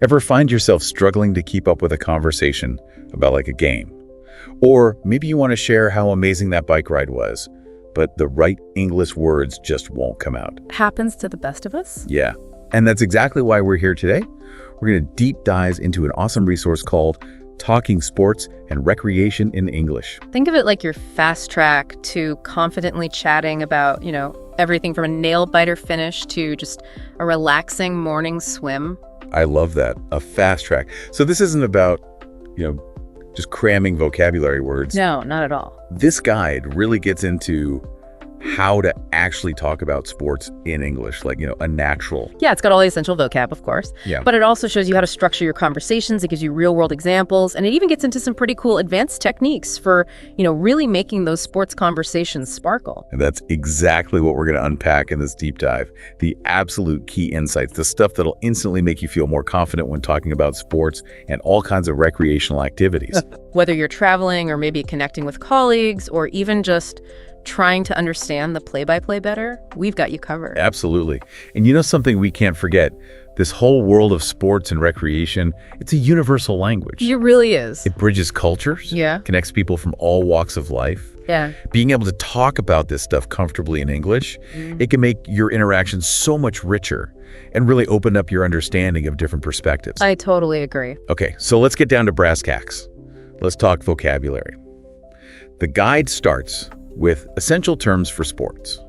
Ever find yourself struggling to keep up with a conversation about like a game? Or maybe you want to share how amazing that bike ride was, but the right English words just won't come out. Happens to the best of us. Yeah, and that's exactly why we're here today. We're going to deep dive into an awesome resource called Talking Sports and Recreation in English. Think of it like your fast track to confidently chatting about, everything from a nail biter finish to just a relaxing morning swim. I love that, a fast track. So this isn't about, just cramming vocabulary words. No, not at all. This guide really gets into how to actually talk about sports in English, like, a natural. Yeah, it's got all the essential vocab, of course. Yeah. But it also shows you how to structure your conversations. It gives you real-world examples, and it even gets into some pretty cool advanced techniques for, really making those sports conversations sparkle. And that's exactly what we're going to unpack in this deep dive. The absolute key insights, the stuff that'll instantly make you feel more confident when talking about sports and all kinds of recreational activities. Whether you're traveling or maybe connecting with colleagues or even just trying to understand the play-by-play better, we've got you covered. Absolutely. And something we can't forget, this whole world of sports and recreation, it's a universal language. It really is. It bridges cultures, Yeah. connects people from all walks of life. Yeah. Being able to talk about this stuff comfortably in English, it can make your interactions so much richer and really open up your understanding of different perspectives. I totally agree. Okay, so let's get down to brass tacks. Let's talk vocabulary. The guide starts with essential terms for sports.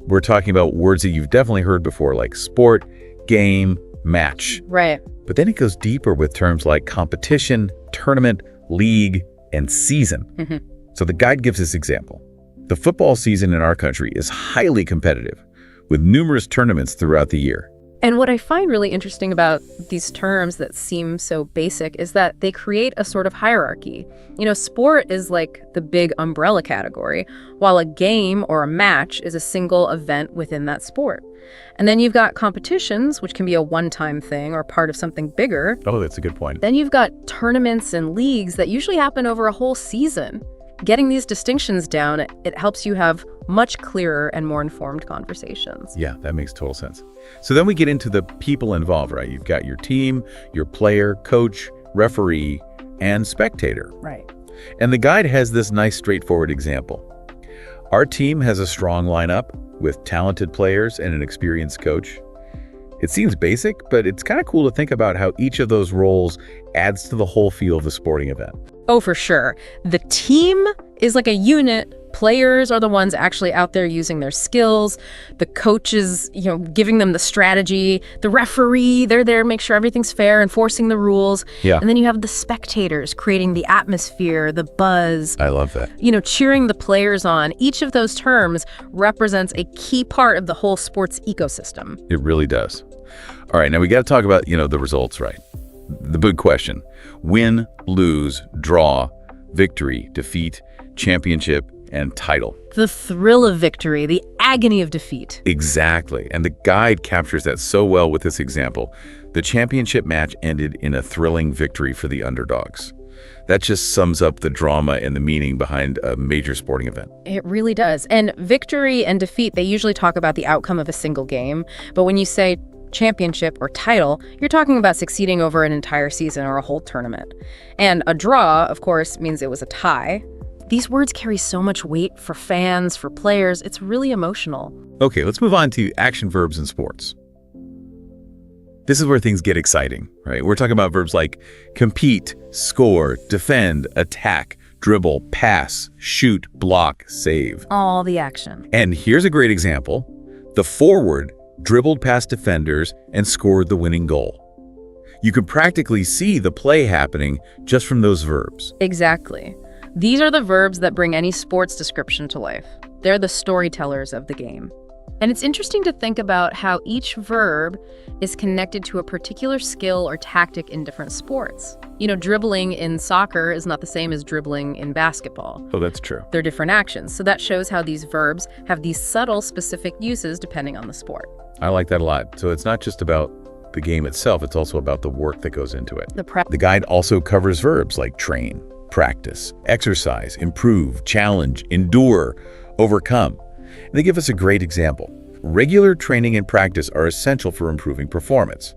We're talking about words that you've definitely heard before, like sport, game, match. Right. But then it goes deeper with terms like competition, tournament, league, and season. So the guide gives this example. The football season in our country is highly competitive, with numerous tournaments throughout the year. And what I find really interesting about these terms that seem so basic is that they create a sort of hierarchy. Sport is like the big umbrella category, while a game or a match is a single event within that sport. And then you've got competitions, which can be a one-time thing or part of something bigger. Oh, that's a good point. Then you've got tournaments and leagues that usually happen over a whole season. Getting these distinctions down, it helps you have much clearer and more informed conversations. Yeah, that makes total sense. So then we get into the people involved, right? You've got your team, your player, coach, referee, and spectator. Right. And the guide has this nice straightforward example. Our team has a strong lineup with talented players and an experienced coach. It seems basic, but it's kind of cool to think about how each of those roles adds to the whole feel of the sporting event. Oh, for sure. The team is like a unit. Players are the ones actually out there using their skills. The coach is, giving them the strategy. The referee, they're there to make sure everything's fair, enforcing the rules. Yeah. And then you have the spectators creating the atmosphere, the buzz. I love that. Cheering the players on. Each of those terms represents a key part of the whole sports ecosystem. It really does. All right, now we got to talk about, the results, right? The big question: win, lose, draw, victory, defeat, championship, and title. The thrill of victory, the agony of defeat. Exactly. And the guide captures that so well with this example. The championship match ended in a thrilling victory for the underdogs. That just sums up the drama and the meaning behind a major sporting event. It really does. And victory and defeat, they usually talk about the outcome of a single game. But when you say championship or title, you're talking about succeeding over an entire season or a whole tournament. And a draw, of course, means it was a tie. These words carry so much weight for fans, for players. It's really emotional. Okay, let's move on to action verbs in sports. This is where things get exciting, right? We're talking about verbs like compete, score, defend, attack, dribble, pass, shoot, block, save. All the action. And here's a great example. The forward dribbled past defenders and scored the winning goal. You can practically see the play happening just from those verbs. Exactly. These are the verbs that bring any sports description to life. They're the storytellers of the game. And it's interesting to think about how each verb is connected to a particular skill or tactic in different sports. Dribbling in soccer is not the same as dribbling in basketball. Oh, that's true. They're different actions. So that shows how these verbs have these subtle, specific uses depending on the sport. I like that a lot. So it's not just about the game itself, it's also about the work that goes into it. The guide also covers verbs like train, practice, exercise, improve, challenge, endure, overcome. And they give us a great example. Regular training and practice are essential for improving performance.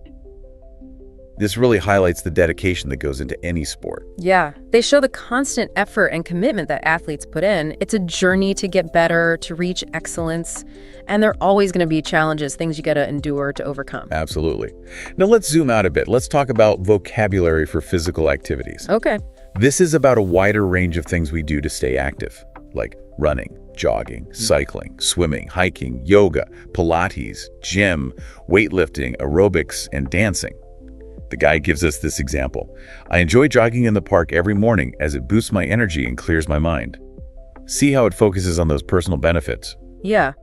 This really highlights the dedication that goes into any sport. Yeah, they show the constant effort and commitment that athletes put in. It's a journey to get better, to reach excellence, and there are always going to be challenges, things you got to endure to overcome. Absolutely. Now let's zoom out a bit. Let's talk about vocabulary for physical activities. Okay. This is about a wider range of things we do to stay active, like running, jogging, cycling, swimming, hiking, yoga, Pilates, gym, weightlifting, aerobics, and dancing. The guide gives us this example. I enjoy jogging in the park every morning as it boosts my energy and clears my mind. See how it focuses on those personal benefits. Yeah.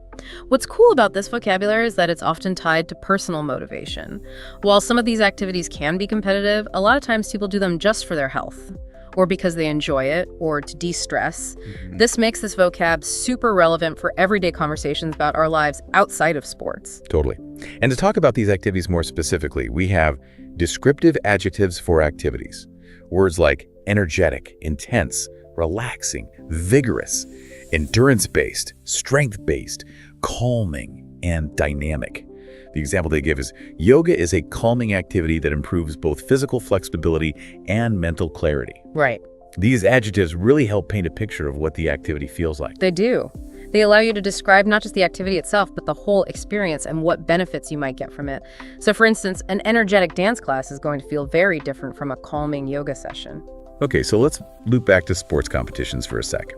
What's cool about this vocabulary is that it's often tied to personal motivation. While some of these activities can be competitive, a lot of times people do them just for their health, or because they enjoy it, or to de-stress. This makes this vocab super relevant for everyday conversations about our lives outside of sports. Totally. And to talk about these activities more specifically, we have descriptive adjectives for activities. Words like energetic, intense, relaxing, vigorous, endurance-based, strength-based, calming, and dynamic. The example they give is, yoga is a calming activity that improves both physical flexibility and mental clarity. Right. These adjectives really help paint a picture of what the activity feels like. They do. They allow you to describe not just the activity itself, but the whole experience and what benefits you might get from it. So for instance, an energetic dance class is going to feel very different from a calming yoga session. Okay, so let's loop back to sports competitions for a sec.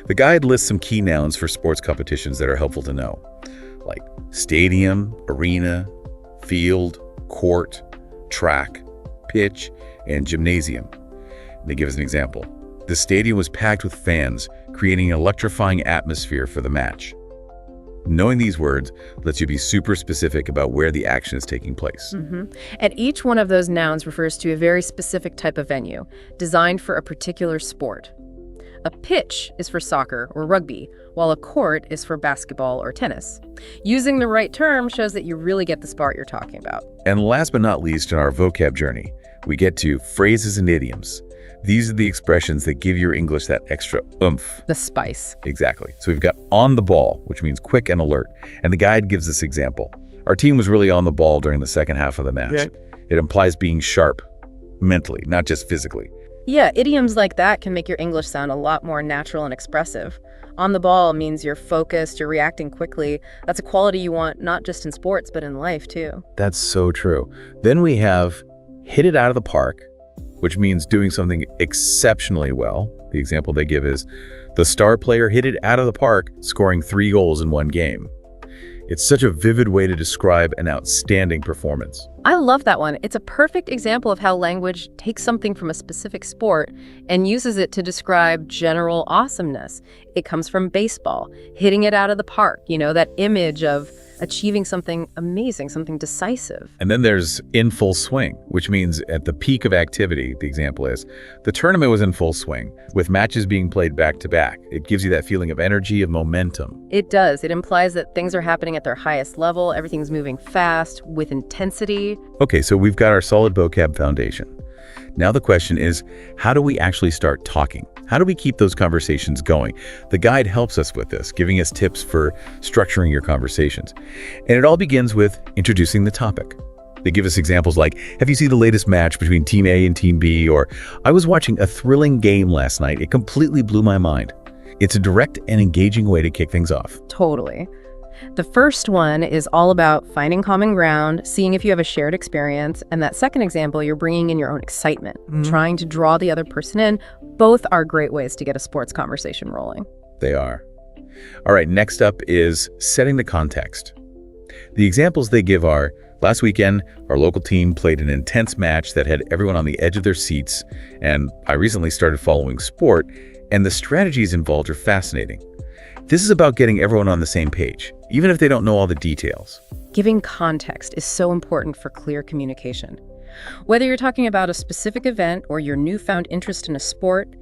The guide lists some key nouns for sports competitions that are helpful to know, like stadium, arena, field, court, track, pitch, and gymnasium. They give us an example. The stadium was packed with fans, creating an electrifying atmosphere for the match. Knowing these words lets you be super specific about where the action is taking place. And each one of those nouns refers to a very specific type of venue, designed for a particular sport. A pitch is for soccer or rugby, while a court is for basketball or tennis. Using the right term shows that you really get the sport you're talking about. And last but not least in our vocab journey, we get to phrases and idioms. These are the expressions that give your English that extra oomph. The spice. Exactly. So we've got on the ball, which means quick and alert. And the guide gives this example. Our team was really on the ball during the second half of the match. Yeah. It implies being sharp, mentally, not just physically. Yeah, idioms like that can make your English sound a lot more natural and expressive. On the ball means you're focused, you're reacting quickly. That's a quality you want not just in sports, but in life too. That's so true. Then we have hit it out of the park, which means doing something exceptionally well. The example they give is, the star player hit it out of the park, scoring 3 goals in one game. It's such a vivid way to describe an outstanding performance. I love that one. It's a perfect example of how language takes something from a specific sport and uses it to describe general awesomeness. It comes from baseball, hitting it out of the park, that image of achieving something amazing, something decisive. And then there's in full swing, which means at the peak of activity, the example is, the tournament was in full swing, with matches being played back to back. It gives you that feeling of energy, of momentum. It does. It implies that things are happening at their highest level, everything's moving fast, with intensity. Okay, so we've got our solid vocab foundation. Now the question is, how do we actually start talking? How do we keep those conversations going? The guide helps us with this, giving us tips for structuring your conversations. And it all begins with introducing the topic. They give us examples like, have you seen the latest match between Team A and Team B? Or, I was watching a thrilling game last night. It completely blew my mind. It's a direct and engaging way to kick things off. Totally. The first one is all about finding common ground, seeing if you have a shared experience, and that second example, you're bringing in your own excitement, trying to draw the other person in. Both are great ways to get a sports conversation rolling. They are. All right, next up is setting the context. The examples they give are, last weekend, our local team played an intense match that had everyone on the edge of their seats, and I recently started following sport, and the strategies involved are fascinating. This is about getting everyone on the same page, even if they don't know all the details. Giving context is so important for clear communication. Whether you're talking about a specific event or your newfound interest in a sport,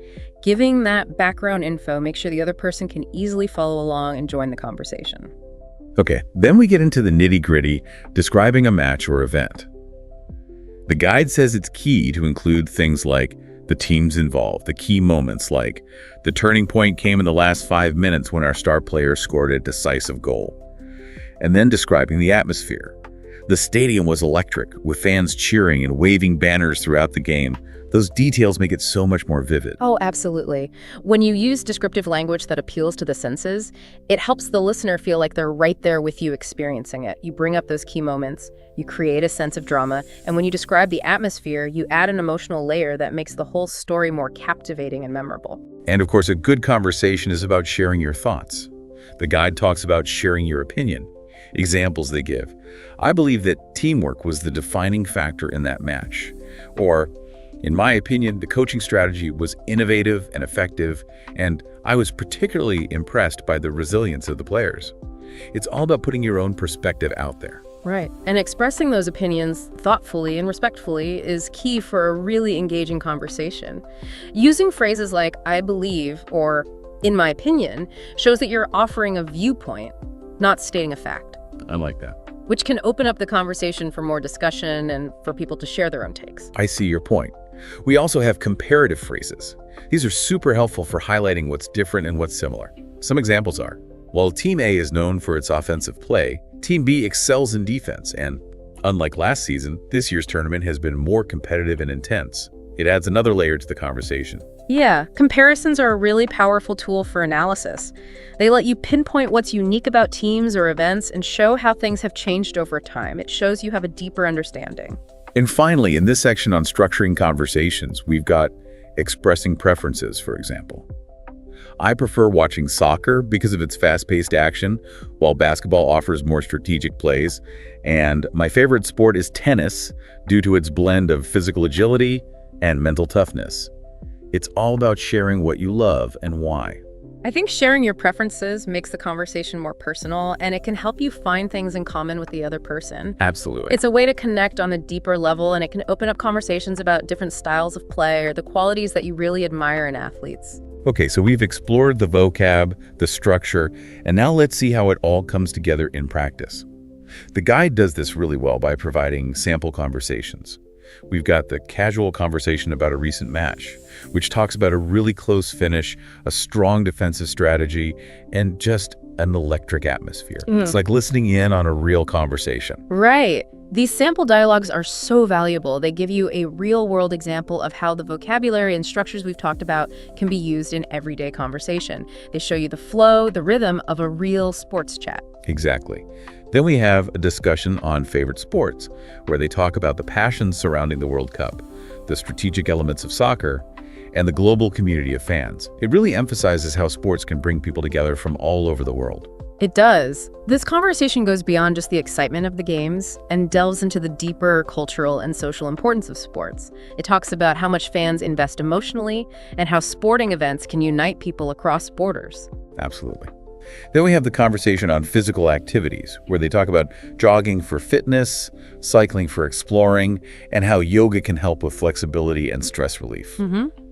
giving that background info makes sure the other person can easily follow along and join the conversation. Okay, then we get into the nitty-gritty, describing a match or event. The guide says it's key to include things like the teams involved, the key moments like the turning point came in the last 5 minutes when our star player scored a decisive goal. And then describing the atmosphere. The stadium was electric, with fans cheering and waving banners throughout the game. Those details make it so much more vivid. Oh, absolutely. When you use descriptive language that appeals to the senses, it helps the listener feel like they're right there with you experiencing it. You bring up those key moments, you create a sense of drama, and when you describe the atmosphere, you add an emotional layer that makes the whole story more captivating and memorable. And of course, a good conversation is about sharing your thoughts. The guide talks about sharing your opinion. Examples they give. I believe that teamwork was the defining factor in that match. Or, in my opinion, the coaching strategy was innovative and effective, and I was particularly impressed by the resilience of the players. It's all about putting your own perspective out there. Right. And expressing those opinions thoughtfully and respectfully is key for a really engaging conversation. Using phrases like, I believe, or in my opinion, shows that you're offering a viewpoint, not stating a fact. I like that. Which can open up the conversation for more discussion and for people to share their own takes. I see your point. We also have comparative phrases. These are super helpful for highlighting what's different and what's similar. Some examples are, while Team A is known for its offensive play, Team B excels in defense, and unlike last season, this year's tournament has been more competitive and intense. It adds another layer to the conversation. Yeah, comparisons are a really powerful tool for analysis. They let you pinpoint what's unique about teams or events and show how things have changed over time. It shows you have a deeper understanding. And finally, in this section on structuring conversations, we've got expressing preferences, for example. I prefer watching soccer because of its fast-paced action, while basketball offers more strategic plays. And my favorite sport is tennis due to its blend of physical agility and mental toughness. It's all about sharing what you love and why. I think sharing your preferences makes the conversation more personal, and it can help you find things in common with the other person. Absolutely. It's a way to connect on a deeper level, and it can open up conversations about different styles of play or the qualities that you really admire in athletes. Okay, so we've explored the vocab, the structure, and now let's see how it all comes together in practice. The guide does this really well by providing sample conversations. We've got the casual conversation about a recent match, which talks about a really close finish, a strong defensive strategy, and just an electric atmosphere. It's like listening in on a real conversation. Right. These sample dialogues are so valuable. They give you a real-world example of how the vocabulary and structures we've talked about can be used in everyday conversation. They show you the flow, the rhythm of a real sports chat. Exactly. Then we have a discussion on favorite sports, where they talk about the passions surrounding the World Cup, the strategic elements of soccer, and the global community of fans. It really emphasizes how sports can bring people together from all over the world. It does. This conversation goes beyond just the excitement of the games and delves into the deeper cultural and social importance of sports. It talks about how much fans invest emotionally and how sporting events can unite people across borders. Absolutely. Then we have the conversation on physical activities, where they talk about jogging for fitness, cycling for exploring, and how yoga can help with flexibility and stress relief.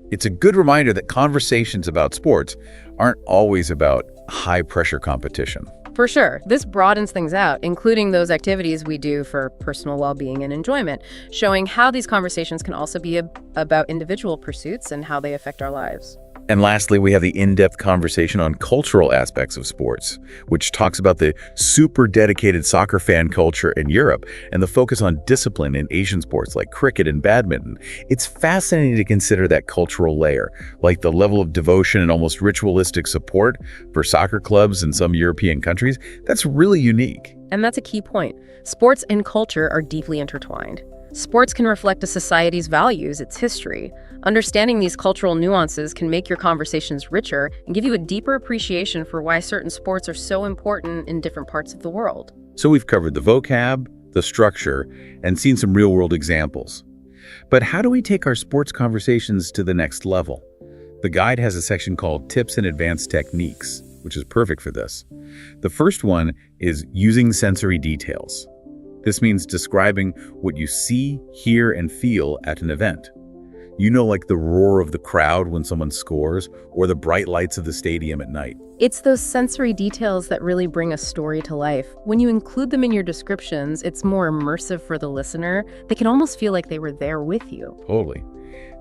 It's a good reminder that conversations about sports aren't always about high-pressure competition. For sure. This broadens things out, including those activities we do for personal well-being and enjoyment, showing how these conversations can also be about individual pursuits and how they affect our lives. And lastly, we have the in-depth conversation on cultural aspects of sports, which talks about the super dedicated soccer fan culture in Europe and the focus on discipline in Asian sports like cricket and badminton. It's fascinating to consider that cultural layer, like the level of devotion and almost ritualistic support for soccer clubs in some European countries. That's really unique. And that's a key point. Sports and culture are deeply intertwined. Sports can reflect a society's values, its history. Understanding these cultural nuances can make your conversations richer and give you a deeper appreciation for why certain sports are so important in different parts of the world. So we've covered the vocab, the structure, and seen some real-world examples. But how do we take our sports conversations to the next level? The guide has a section called Tips and Advanced Techniques, which is perfect for this. The first one is using sensory details. This means describing what you see, hear, and feel at an event. You know, like the roar of the crowd when someone scores, or the bright lights of the stadium at night. It's those sensory details that really bring a story to life. When you include them in your descriptions, it's more immersive for the listener. They can almost feel like they were there with you. Totally.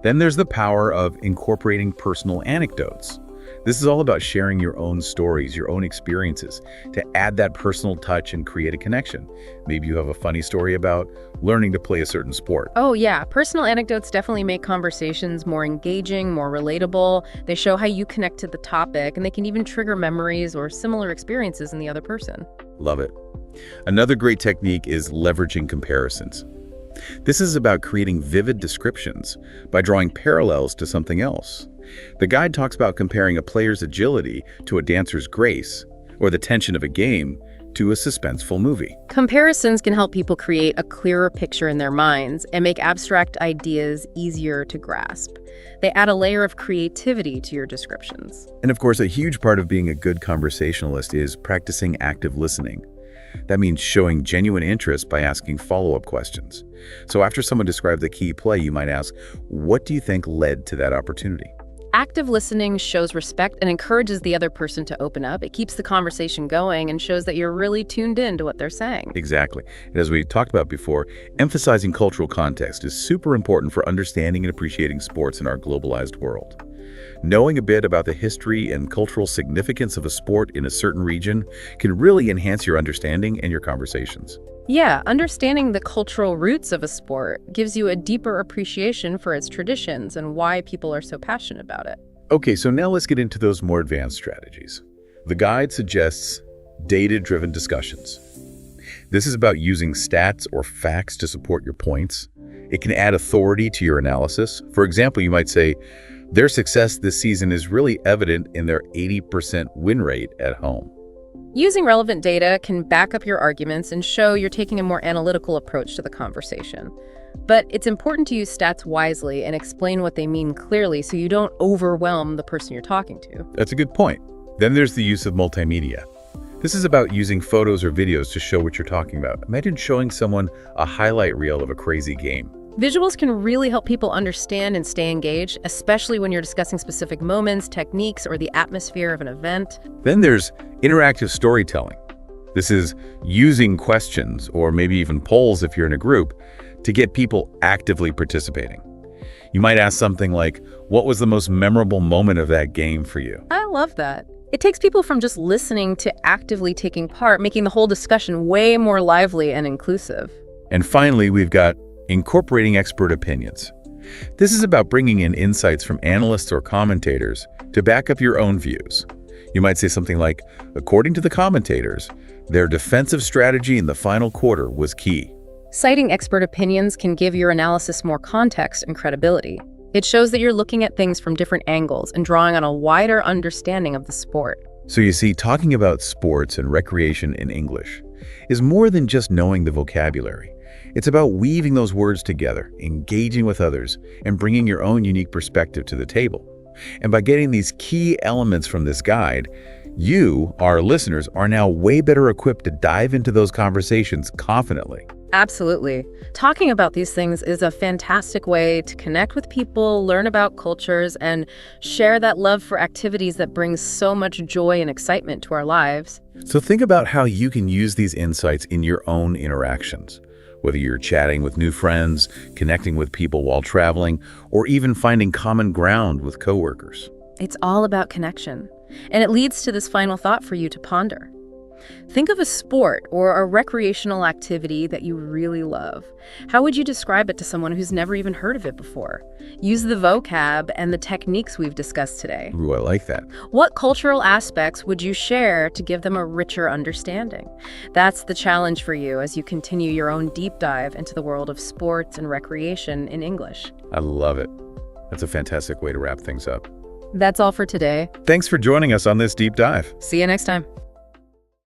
Then there's the power of incorporating personal anecdotes. This is all about sharing your own stories, your own experiences, to add that personal touch and create a connection. Maybe you have a funny story about learning to play a certain sport. Oh, yeah. Personal anecdotes definitely make conversations more engaging, more relatable. They show how you connect to the topic, and they can even trigger memories or similar experiences in the other person. Love it. Another great technique is leveraging comparisons. This is about creating vivid descriptions by drawing parallels to something else. The guide talks about comparing a player's agility to a dancer's grace, or the tension of a game to a suspenseful movie. Comparisons can help people create a clearer picture in their minds and make abstract ideas easier to grasp. They add a layer of creativity to your descriptions. And of course, a huge part of being a good conversationalist is practicing active listening. That means showing genuine interest by asking follow-up questions. So after someone describes a key play, you might ask, what do you think led to that opportunity? Active listening shows respect and encourages the other person to open up. It keeps the conversation going and shows that you're really tuned in to what they're saying. Exactly. And as we talked about before, emphasizing cultural context is super important for understanding and appreciating sports in our globalized world. Knowing a bit about the history and cultural significance of a sport in a certain region can really enhance your understanding and your conversations. Yeah, understanding the cultural roots of a sport gives you a deeper appreciation for its traditions and why people are so passionate about it. Okay, so now let's get into those more advanced strategies. The guide suggests data-driven discussions. This is about using stats or facts to support your points. It can add authority to your analysis. For example, you might say, their success this season is really evident in their 80% win rate at home. Using relevant data can back up your arguments and show you're taking a more analytical approach to the conversation. But it's important to use stats wisely and explain what they mean clearly so you don't overwhelm the person you're talking to. That's a good point. Then there's the use of multimedia. This is about using photos or videos to show what you're talking about. Imagine showing someone a highlight reel of a crazy game. Visuals can really help people understand and stay engaged, especially when you're discussing specific moments, techniques, or the atmosphere of an event. Then there's interactive storytelling. This is using questions, or maybe even polls if you're in a group, to get people actively participating. You might ask something like, what was the most memorable moment of that game for you? I love that. It takes people from just listening to actively taking part, making the whole discussion way more lively and inclusive. And finally, we've got incorporating expert opinions. This is about bringing in insights from analysts or commentators to back up your own views. You might say something like, according to the commentators, their defensive strategy in the final quarter was key. Citing expert opinions can give your analysis more context and credibility. It shows that you're looking at things from different angles and drawing on a wider understanding of the sport. So you see, talking about sports and recreation in English is more than just knowing the vocabulary. It's about weaving those words together, engaging with others, and bringing your own unique perspective to the table. And by getting these key elements from this guide, you, our listeners, are now way better equipped to dive into those conversations confidently. Absolutely. Talking about these things is a fantastic way to connect with people, learn about cultures, and share that love for activities that brings so much joy and excitement to our lives. So think about how you can use these insights in your own interactions. Whether you're chatting with new friends, connecting with people while traveling, or even finding common ground with coworkers. It's all about connection. And it leads to this final thought for you to ponder. Think of a sport or a recreational activity that you really love. How would you describe it to someone who's never even heard of it before? Use the vocab and the techniques we've discussed today. Ooh, I like that. What cultural aspects would you share to give them a richer understanding? That's the challenge for you as you continue your own deep dive into the world of sports and recreation in English. I love it. That's a fantastic way to wrap things up. That's all for today. Thanks for joining us on this deep dive. See you next time.